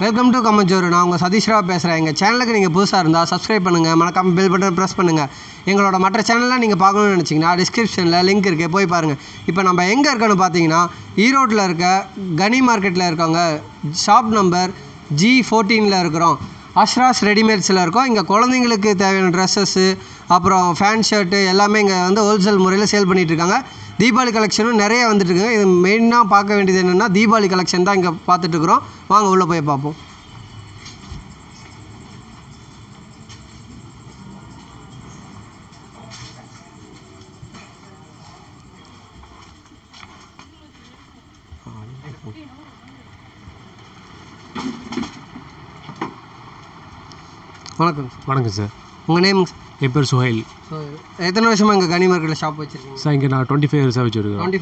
Welcome to கம்மஞ்சோறு. நான் உங்கள் சதீஷ்ராவ் பேசுகிறேன். எங்கள் சேனலுக்கு நீங்கள் புதுசாக இருந்தால் சப்ஸ்கிரைப் பண்ணுங்கள், மறக்காம பெல் பட்டன் ப்ரெஸ் பண்ணுங்கள். எங்களோட மற்ற சேனல்லாம் நீங்கள் பார்க்கணுன்னு நினச்சிங்கன்னா டிஸ்கிரிப்ஷனில் லிங்க் இருக்குது, போய் பாருங்கள். இப்போ நம்ம எங்கே இருக்கோன்னு பார்த்தீங்கன்னா ஈரோட்டில் இருக்க கனி மார்க்கெட்டில் இருக்கவங்க ஷாப் நம்பர் G14 இருக்கிறோம். அஷ்ராஸ் ரெடிமேட்ஸில் இருக்கோம். இங்கே குழந்தைங்களுக்கு தேவையான ட்ரெஸ்ஸஸ்ஸு, அப்புறம் ஃபேன் ஷர்ட்டு எல்லாமே இங்கே வந்து ஹோல்சேல் முறையில் சேல் பண்ணிகிட்ருக்காங்க. தீபாவளி கலெக்ஷனும் நிறைய வந்துட்டுருக்குங்க. இது மெயினாக பார்க்க வேண்டியது என்னென்னா தீபாவளி கலெக்ஷன் தான் இங்கே பார்த்துட்ருக்குறோம். வாங்க உள்ளே போய் பார்ப்போம். வணக்கம் சார். உங்கள் நேம்? என் பேர் சுஹைல். எத்தனை வருஷமாக இங்கே கனி மார்க்கெட்டில் ஷாப் வச்சுருக்கீங்க? சார் இங்கே நான் 25 இயர்ஸாக வச்சுருக்கேன்.